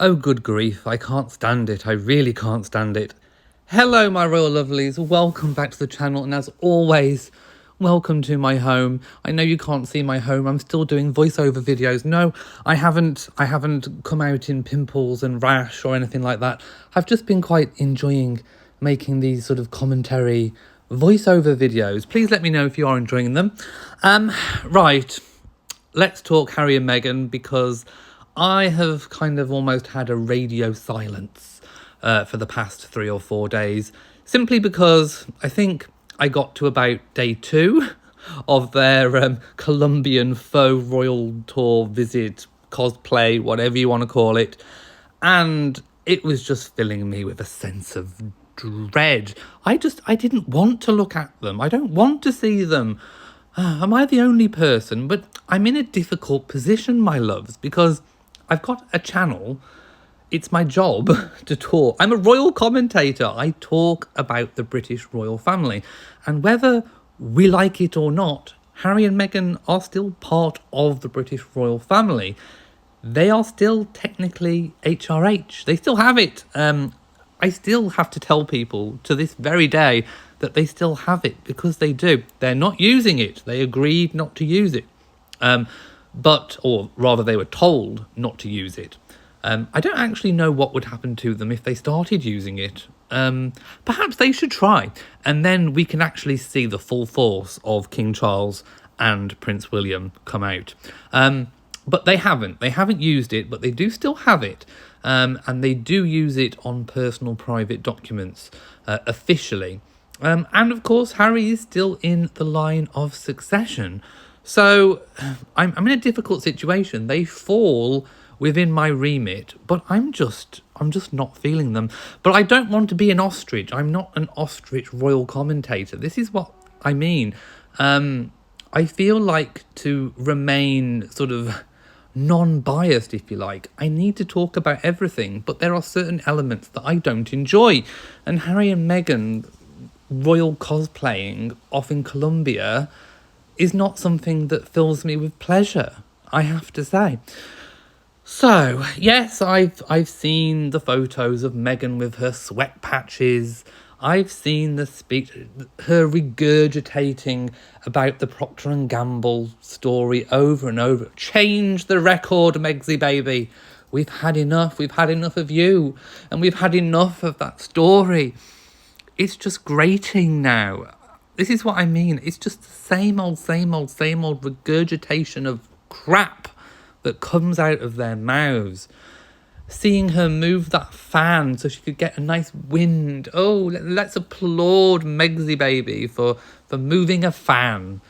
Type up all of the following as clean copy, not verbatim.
Oh, good grief, I can't stand it. I really can't stand it. Hello, my royal lovelies. Welcome back to the channel, and as always, welcome to my home. I know you can't see my home. I'm still doing voiceover videos. No, I haven't come out in pimples and rash or anything like that. I've just been quite enjoying making these sort of commentary voiceover videos. Please let me know if you are enjoying them. Right, let's talk Harry and Meghan, because I have kind of almost had a radio silence for the past 3 or 4 days, simply because I think I got to about day 2 of their Colombian Faux Royal tour visit, cosplay, whatever you want to call it, and it was just filling me with a sense of dread. I didn't want to look at them. I don't want to see them. Am I the only person? But I'm in a difficult position, my loves, because I've got a channel. It's my job to talk. I'm a royal commentator. I talk about the British royal family. And whether we like it or not, Harry and Meghan are still part of the British royal family. They are still technically HRH. They still have it. I still have to tell people to this very day that they still have it, because they do. They're not using it. They agreed not to use it. Or rather, they were told not to use it. I don't actually know what would happen to them if they started using it. Perhaps they should try, and then we can actually see the full force of King Charles and Prince William come out. But they haven't. They haven't used it, but they do still have it. And they do use it on personal private documents officially. And of course, Harry is still in the line of succession. So I'm in a difficult situation. They fall within my remit, but I'm just not feeling them. But I don't want to be an ostrich. I'm not an ostrich royal commentator. This is what I mean. I feel like, to remain sort of non-biased, if you like, I need to talk about everything, but there are certain elements that I don't enjoy. And Harry and Meghan royal cosplaying off in Colombia is not something that fills me with pleasure, I have to say. So, yes, I've seen the photos of Meghan with her sweat patches. I've seen the speech, her regurgitating about the Procter & Gamble story over and over. Change the record, Megsy baby. We've had enough. We've had enough of you. And we've had enough of that story. It's just grating now. This is what I mean. It's just the same old regurgitation of crap that comes out of their mouths. Seeing her move that fan so she could get a nice wind. Oh, let's applaud Megsy baby for moving a fan.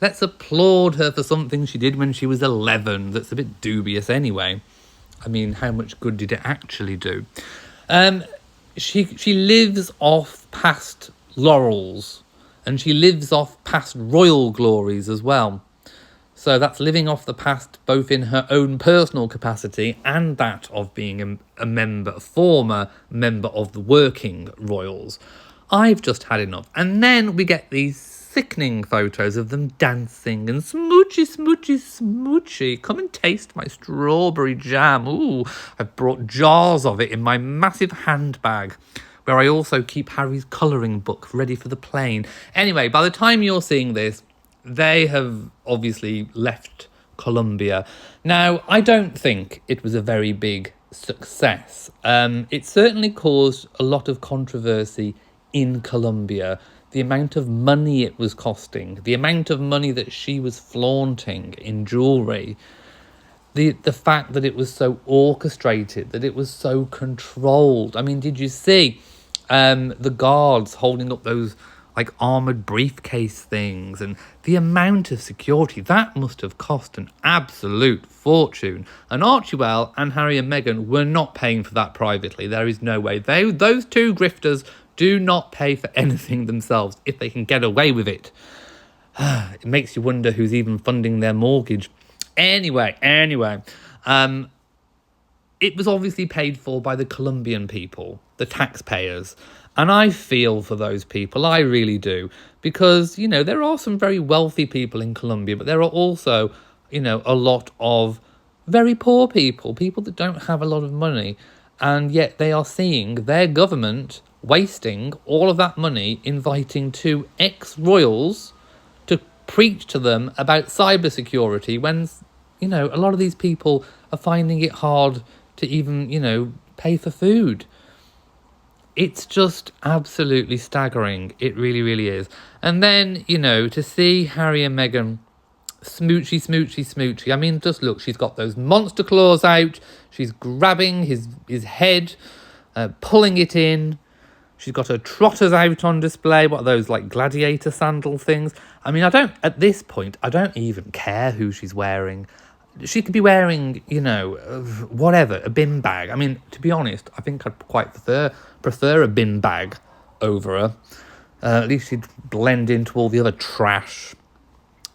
Let's applaud her for something she did when she was 11. That's a bit dubious anyway. I mean, how much good did it actually do? She lives off past laurels, and she lives off past royal glories as well. So that's living off the past, both in her own personal capacity and that of being a former member of the working royals. I've just had enough. And then we get these sickening photos of them dancing and smoochy. Come and taste my strawberry jam. Ooh, I've brought jars of it in my massive handbag, where I also keep Harry's colouring book ready for the plane. Anyway, by the time you're seeing this, they have obviously left Colombia. Now, I don't think it was a very big success. It certainly caused a lot of controversy in Colombia. The amount of money it was costing, the amount of money that she was flaunting in jewellery, the fact that it was so orchestrated, that it was so controlled. I mean, did you see the guards holding up those like armoured briefcase things, and the amount of security that must have cost an absolute fortune? And Archibald and Harry and Meghan were not paying for that privately. There is no way. Those two grifters do not pay for anything themselves if they can get away with it. It makes you wonder who's even funding their mortgage. Anyway, it was obviously paid for by the Colombian people, the taxpayers. And I feel for those people, I really do. Because, you know, there are some very wealthy people in Colombia, but there are also, you know, a lot of very poor people, people that don't have a lot of money, and yet they are seeing their government wasting all of that money inviting two ex-royals to preach to them about cybersecurity when, a lot of these people are finding it hard to even, pay for food. It's just absolutely staggering. It really, really is. And then, to see Harry and Meghan smoochy. I mean, just look, she's got those monster claws out. She's grabbing his head, pulling it in. She's got her trotters out on display. What are those, like gladiator sandal things? I mean, at this point, I don't even care who she's wearing. She could be wearing, whatever, a bin bag. I mean, to be honest, I think I'd quite prefer a bin bag over her. At least she'd blend into all the other trash.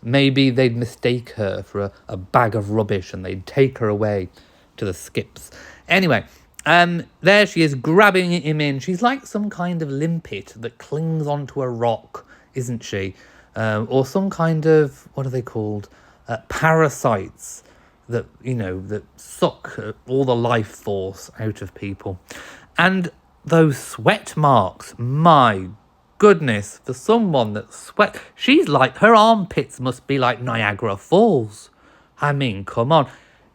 Maybe they'd mistake her for a bag of rubbish and they'd take her away to the skips. Anyway, there she is, grabbing him in. She's like some kind of limpet that clings onto a rock, isn't she? Or some kind of, what are they called? Parasites that, that suck all the life force out of people. And those sweat marks, my goodness, for someone that she's like, her armpits must be like Niagara Falls. I mean, come on.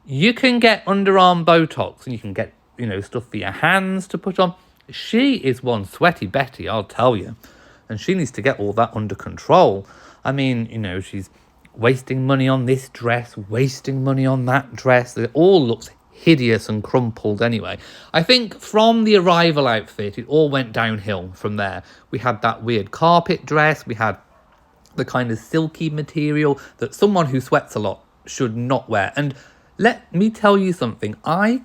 You can get underarm Botox and you can get, stuff for your hands to put on. She is one sweaty Betty, I'll tell you. And she needs to get all that under control. I mean, she's wasting money on this dress, wasting money on that dress. It all looks hideous and crumpled anyway. I think from the arrival outfit, it all went downhill from there. We had that weird carpet dress. We had the kind of silky material that someone who sweats a lot should not wear. And let me tell you something. I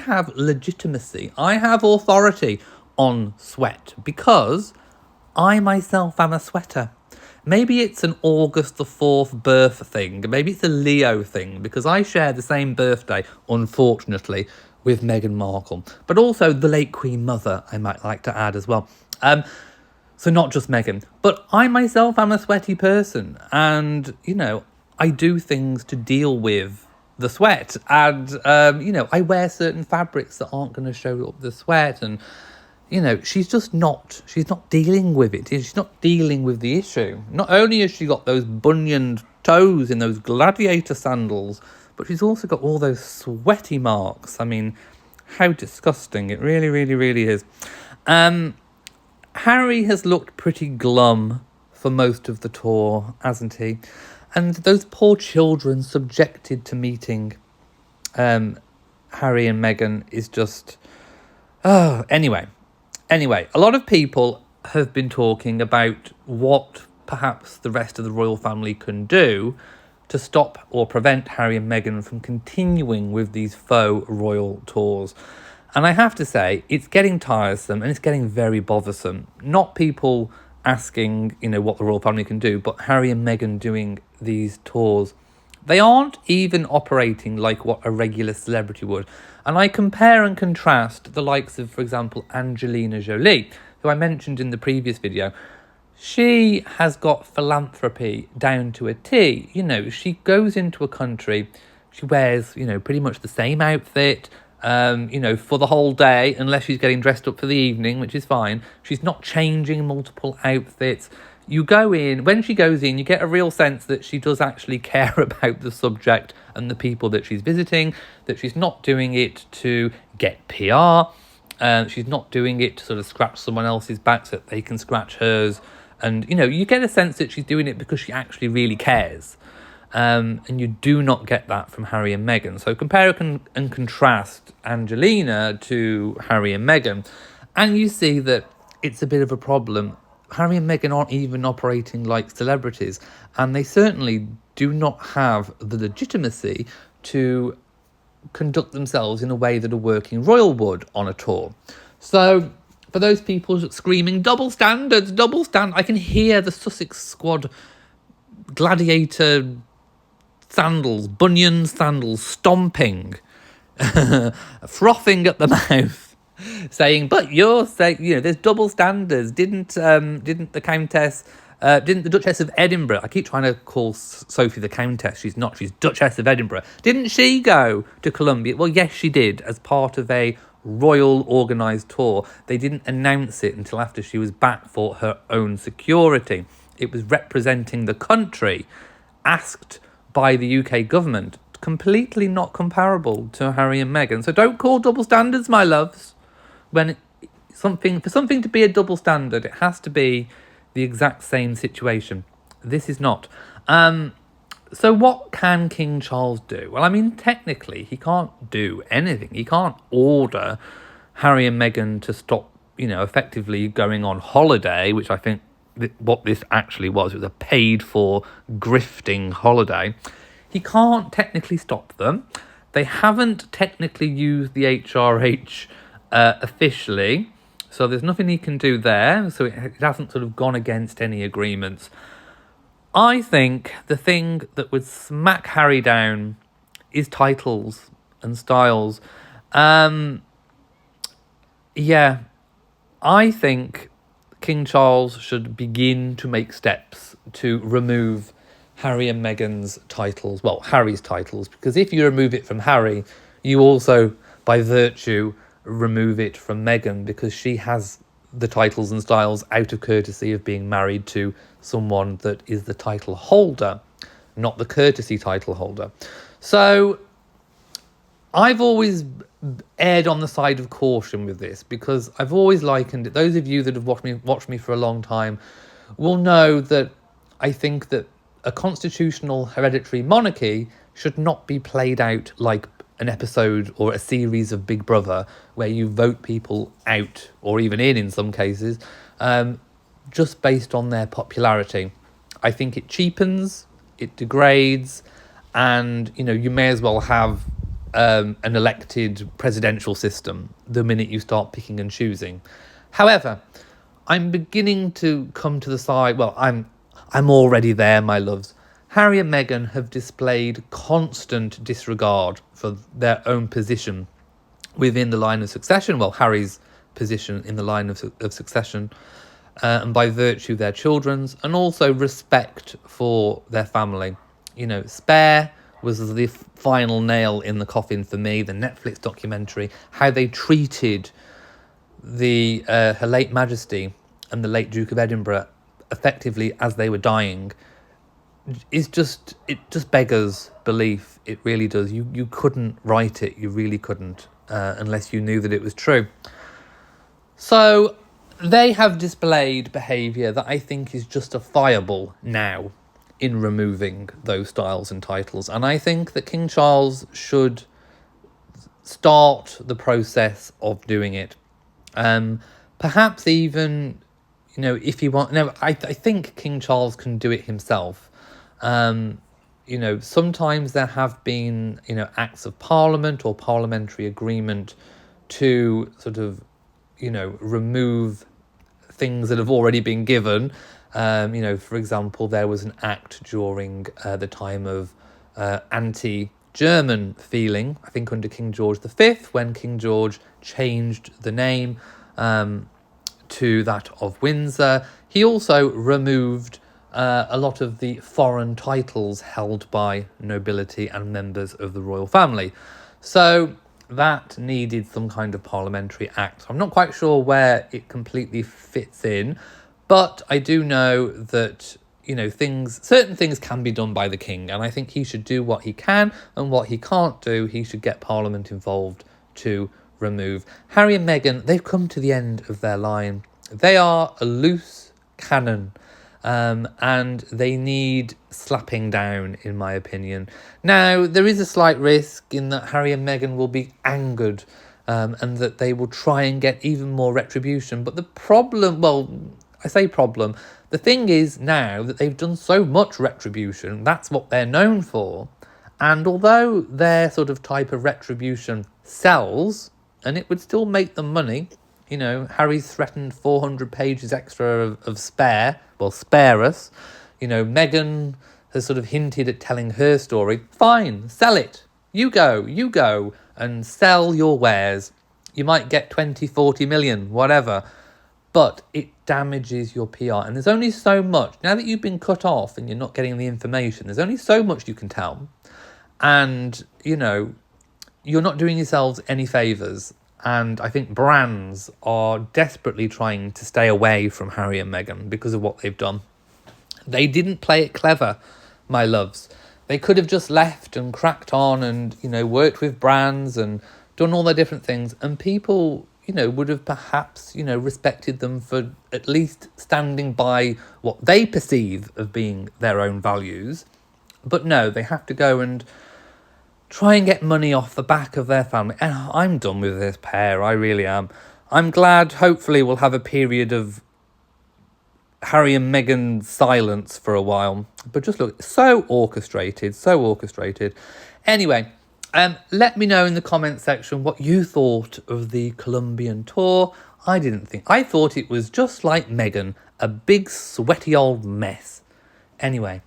have legitimacy. I have authority on sweat because I myself am a sweater. Maybe it's an August the 4th birth thing. Maybe it's a Leo thing because I share the same birthday, unfortunately, with Meghan Markle. But also the late Queen Mother, I might like to add as well. So not just Meghan. But I myself am a sweaty person. And, I do things to deal with the sweat. And, I wear certain fabrics that aren't going to show up the sweat. And, she's not dealing with it. She's not dealing with the issue. Not only has she got those bunioned toes in those gladiator sandals, but she's also got all those sweaty marks. I mean, how disgusting. It really, really, really is. Harry has looked pretty glum for most of the tour, hasn't he? And those poor children subjected to meeting Harry and Meghan is just... Oh, anyway, a lot of people have been talking about what perhaps the rest of the royal family can do to stop or prevent Harry and Meghan from continuing with these faux royal tours. And I have to say, it's getting tiresome and it's getting very bothersome. Not people asking, what the royal family can do, but Harry and Meghan doing these tours. They aren't even operating like what a regular celebrity would. And I compare and contrast the likes of, for example, Angelina Jolie, who I mentioned in the previous video. She has got philanthropy down to a T. She goes into a country, she wears, pretty much the same outfit, for the whole day, unless she's getting dressed up for the evening, which is fine. She's not changing multiple outfits. You go in, when she goes in, you get a real sense that she does actually care about the subject and the people that she's visiting, that she's not doing it to get PR. She's not doing it to sort of scratch someone else's back so that they can scratch hers. And, you get a sense that she's doing it because she actually really cares. And you do not get that from Harry and Meghan. So compare and contrast Angelina to Harry and Meghan, and you see that it's a bit of a problem. Harry and Meghan aren't even operating like celebrities, and they certainly do not have the legitimacy to conduct themselves in a way that a working royal would on a tour. So for those people screaming, double standards, I can hear the Sussex squad gladiator sandals, bunyan sandals, stomping, frothing at the mouth, saying, but you're saying, there's double standards. Didn't the Countess Didn't the Duchess of Edinburgh, I keep trying to call Sophie the Countess, she's not, she's Duchess of Edinburgh. Didn't she go to Colombia? Well, yes, she did, as part of a royal organised tour. They didn't announce it until after she was back for her own security. It was representing the country, asked by the UK government, completely not comparable to Harry and Meghan. So don't call double standards, my loves. When for something to be a double standard, it has to be the exact same situation. This is not. So what can King Charles do? Well, I mean, technically, he can't do anything. He can't order Harry and Meghan to stop, effectively going on holiday, which I think what this actually was. It was a paid-for grifting holiday. He can't technically stop them. They haven't technically used the HRH officially, so there's nothing he can do there. So it hasn't sort of gone against any agreements. I think the thing that would smack Harry down is titles and styles. I think King Charles should begin to make steps to remove Harry and Meghan's titles. Well, Harry's titles, because if you remove it from Harry, you also, by virtue, remove it from Meghan, because she has the titles and styles out of courtesy of being married to someone that is the title holder, not the courtesy title holder. So I've always erred on the side of caution with this, because I've always likened it. Those of you that have watched me for a long time will know that I think that a constitutional hereditary monarchy should not be played out like an episode or a series of Big Brother, where you vote people out, or even in some cases, just based on their popularity. I think it cheapens, it degrades, and you may as well have an elected presidential system the minute you start picking and choosing. However, I'm beginning to come to the side. Well, I'm already there, my loves. Harry and Meghan have displayed constant disregard for their own position within the line of succession. Well, Harry's position in the line of succession, and by virtue their children's, and also respect for their family. Spare was the final nail in the coffin for me, the Netflix documentary, how they treated her late Majesty and the late Duke of Edinburgh effectively as they were dying. It just beggars belief. It really does. You couldn't write it. You really couldn't, unless you knew that it was true. So they have displayed behaviour that I think is justifiable now in removing those styles and titles. And I think that King Charles should start the process of doing it. Perhaps even, if you want... No, I think King Charles can do it himself. Sometimes there have been, acts of parliament or parliamentary agreement to sort of, remove things that have already been given. For example, there was an act during the time of anti-German feeling, I think under King George V, when King George changed the name to that of Windsor. He also removed a lot of the foreign titles held by nobility and members of the royal family. So that needed some kind of parliamentary act. I'm not quite sure where it completely fits in, but I do know that, certain things can be done by the king, and I think he should do what he can, and what he can't do, he should get Parliament involved to remove. Harry and Meghan, they've come to the end of their line. They are a loose cannon. And they need slapping down, in my opinion. Now, there is a slight risk in that Harry and Meghan will be angered, and that they will try and get even more retribution. But the problem, the thing is now that they've done so much retribution, that's what they're known for. And although their sort of type of retribution sells, and it would still make them money, Harry's threatened 400 pages extra of spare us. Meghan has sort of hinted at telling her story. Fine, sell it. You go and sell your wares. You might get 20, 40 million, whatever. but it damages your PR. And there's only so much, now that you've been cut off and you're not getting the information, there's only so much you can tell. And, you know, you're not doing yourselves any favours. And I think brands are desperately trying to stay away from Harry and Meghan because of what they've done. They didn't play it clever, my loves. They could have just left and cracked on and, you know, worked with brands and done all their different things. And people, you know, would have perhaps, you know, respected them for at least standing by what they perceive of being their own values. But no, they have to go and try and get money off the back of their family. And I'm done with this pair, I really am. I'm glad, hopefully, we'll have a period of Harry and Meghan silence for a while. But just look, so orchestrated, so orchestrated. Anyway, let me know in the comment section what you thought of the Colombian tour. I thought it was just like Meghan, a big sweaty old mess. Anyway,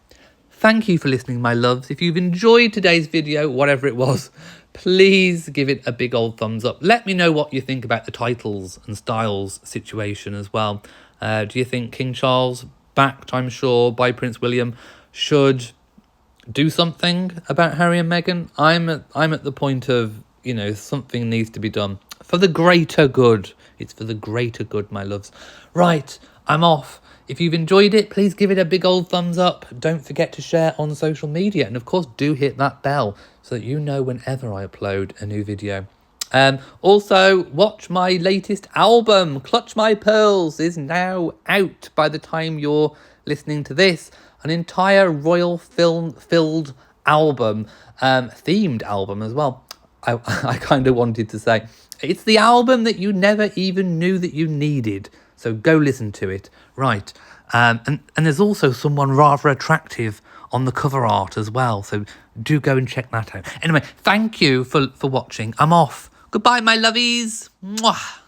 thank you for listening, my loves. If you've enjoyed today's video, whatever it was, please give it a big old thumbs up. Let me know what you think about the titles and styles situation as well. Do you think King Charles, backed, I'm sure, by Prince William, should do something about Harry and Meghan? I'm at the point of, you know, something needs to be done for the greater good. It's for the greater good, my loves. Right, I'm off. If you've enjoyed it, please give it a big old thumbs up. Don't forget to share on social media. And of course, do hit that bell so that you know whenever I upload a new video. Also, watch my latest album, Clutch My Pearls, is now out by the time you're listening to this. An entire royal film-filled album, themed album as well. I kind of wanted to say. It's the album that you never even knew that you needed. So go listen to it. Right. And there's also someone rather attractive on the cover art as well. So do go and check that out. Anyway, thank you for watching. I'm off. Goodbye, my lovies. Mwah.